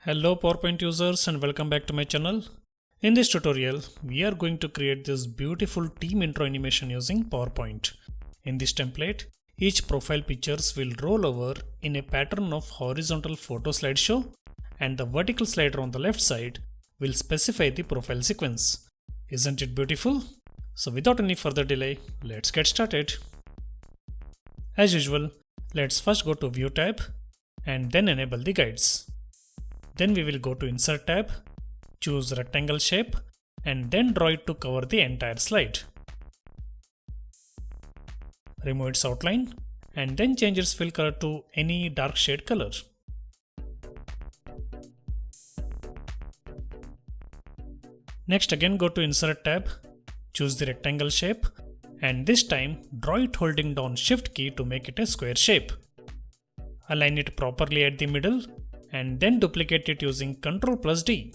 Hello PowerPoint users and welcome back to my channel. In this tutorial, we are going to create this beautiful team intro animation using PowerPoint. In this template, each profile pictures will roll over in a pattern of horizontal photo slideshow, and the vertical slider on the left side will specify the profile sequence. Isn't it beautiful? So without any further delay, let's get started. As usual, let's first go to View tab and then enable the guides. Then we will go to Insert tab, choose rectangle shape and then draw it to cover the entire slide. Remove its outline and then change its fill color to any dark shade color. Next again go to Insert tab, choose the rectangle shape and this time draw it holding down Shift key to make it a square shape. Align it properly at the middle and then duplicate it using Ctrl+D.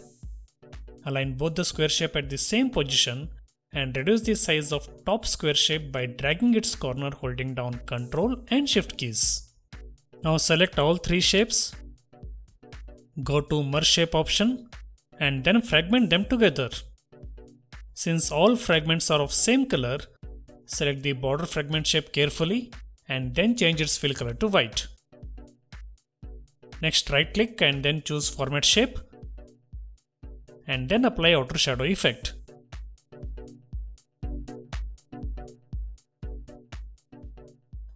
Align both the square shape at the same position and reduce the size of top square shape by dragging its corner holding down Ctrl and Shift keys. Now select all three shapes, go to Merge Shape option and then fragment them together. Since all fragments are of same color, select the border fragment shape carefully and then change its fill color to white. Next right click and then choose Format Shape and then apply outer shadow effect.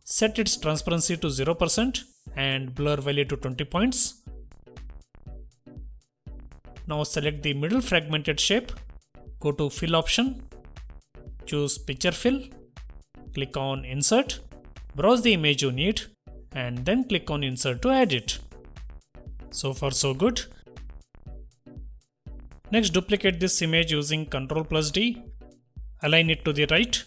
Set its transparency to 0% and blur value to 20 points. Now select the middle fragmented shape, go to Fill option, choose Picture Fill, click on Insert, browse the image you need and then click on Insert to add it. So far so good. Next duplicate this image using Ctrl+D, align it to the right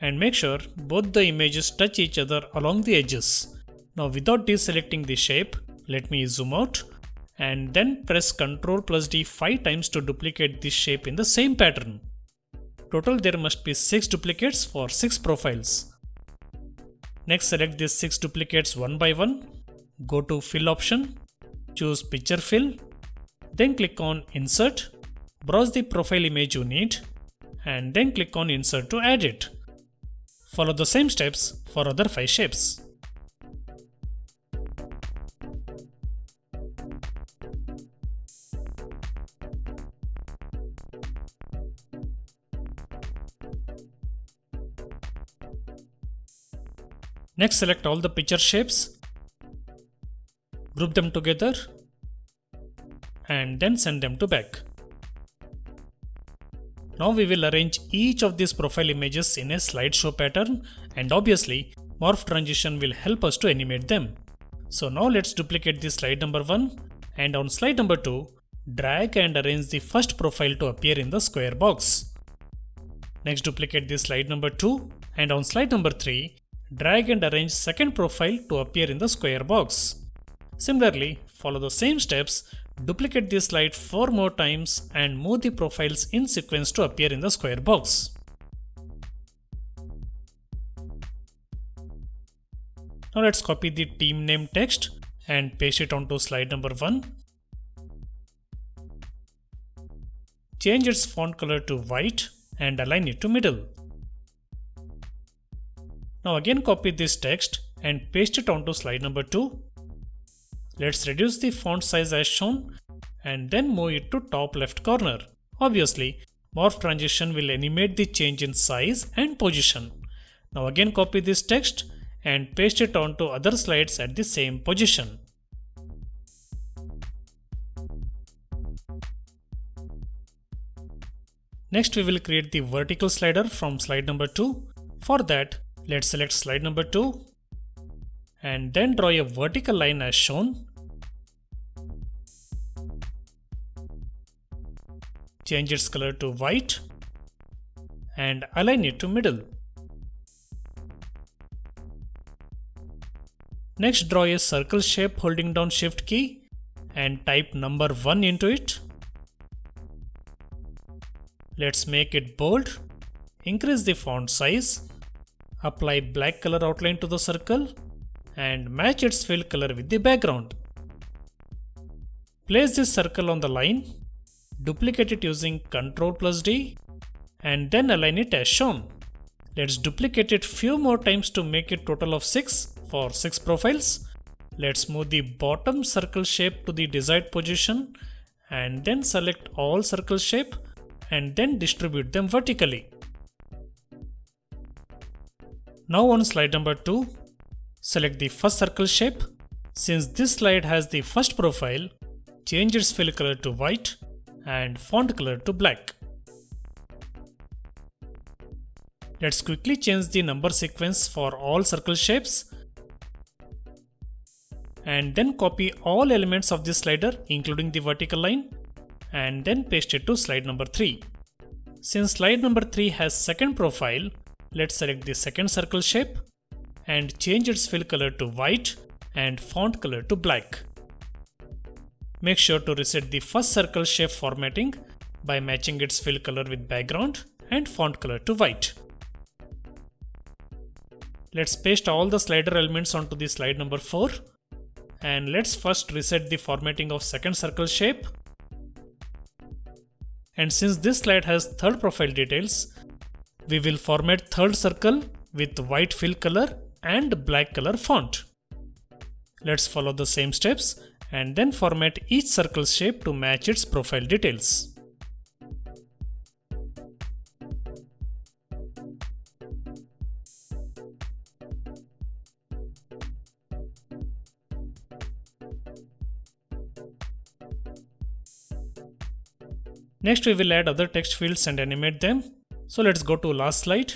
and make sure both the images touch each other along the edges. Now without deselecting the shape, let me zoom out and then press Ctrl+D 5 times to duplicate this shape in the same pattern. Total there must be 6 duplicates for 6 profiles. Next select these 6 duplicates one by one, go to Fill option, choose Picture Fill, then click on Insert, browse the profile image you need and then click on Insert to add it. Follow the same steps for other 5 shapes. Next select all the picture shapes, group them together and then send them to back. Now we will arrange each of these profile images in a slideshow pattern and obviously MORPH Transition will help us to animate them. So now let's duplicate the slide number 1 and on slide number 2 drag and arrange the first profile to appear in the square box. Next duplicate the slide number 2 and on slide number 3 drag and arrange second profile to appear in the square box. Similarly, follow the same steps, duplicate this slide 4 more times and move the profiles in sequence to appear in the square box. Now let's copy the team name text and paste it onto slide number 1. Change its font color to white and align it to middle. Now again copy this text and paste it onto slide number 2. Let's reduce the font size as shown and then move it to top left corner. Obviously, MORPH Transition will animate the change in size and position. Now again copy this text and paste it onto other slides at the same position. Next we will create the vertical slider from slide number 2. For that, let's select slide number 2 and then draw a vertical line as shown. Change its color to white and align it to middle. Next draw a circle shape holding down Shift key and type number 1 into it. Let's make it bold, increase the font size, apply black color outline to the circle and match its fill color with the background. Place this circle on the line, duplicate it using Ctrl+D, and then align it as shown. Let's duplicate it few more times to make it total of 6 for 6 profiles. Let's move the bottom circle shape to the desired position and then select all circle shape and then distribute them vertically. Now on slide number 2, select the first circle shape. Since this slide has the first profile, change its fill color to white and font color to black. Let's quickly change the number sequence for all circle shapes and then copy all elements of this slider including the vertical line and then paste it to slide number 3. Since slide number 3 has second profile, let's select the second circle shape and change its fill color to white and font color to black. Make sure to reset the first circle shape formatting by matching its fill color with background and font color to white. Let's paste all the slider elements onto the slide number 4. And let's first reset the formatting of second circle shape. And since this slide has third profile details, we will format third circle with white fill color and black color font. Let's follow the same steps and then format each circle shape to match its profile details. Next we will add other text fields and animate them. So let's go to last slide,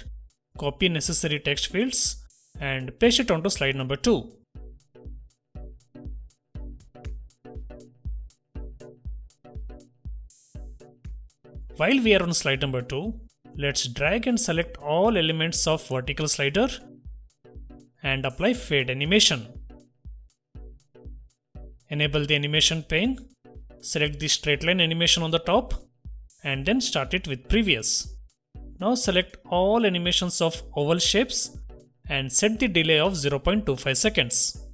copy necessary text fields and paste it onto slide number 2. While we are on slide number 2, let's drag and select all elements of vertical slider and apply fade animation. Enable the animation pane, select the straight line animation on the top and then start it with previous. Now select all animations of oval shapes and set the delay of 0.25 seconds.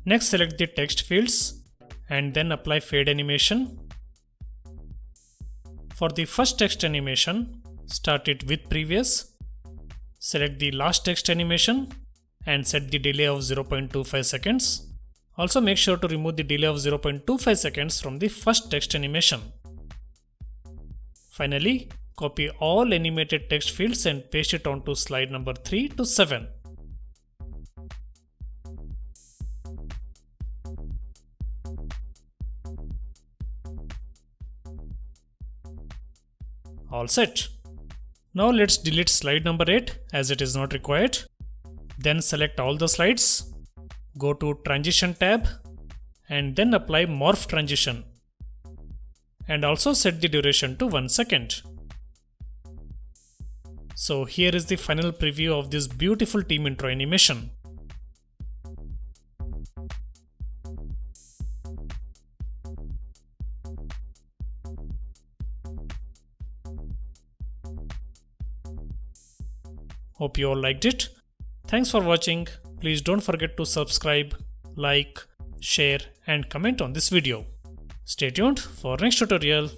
Next select the text fields and then apply fade animation. For the first text animation, start it with previous. Select the last text animation and set the delay of 0.25 seconds. Also make sure to remove the delay of 0.25 seconds from the first text animation. Finally, copy all animated text fields and paste it onto slide number 3 to 7. All set. Now let's delete slide number 8 as it is not required. Then select all the slides. Go to Transition tab and then apply MORPH Transition. And also set the duration to 1 second. So here is the final preview of this beautiful team intro animation. Hope you all liked it. Thanks for watching. Please don't forget to subscribe, like, share and comment on this video. Stay tuned for next tutorial.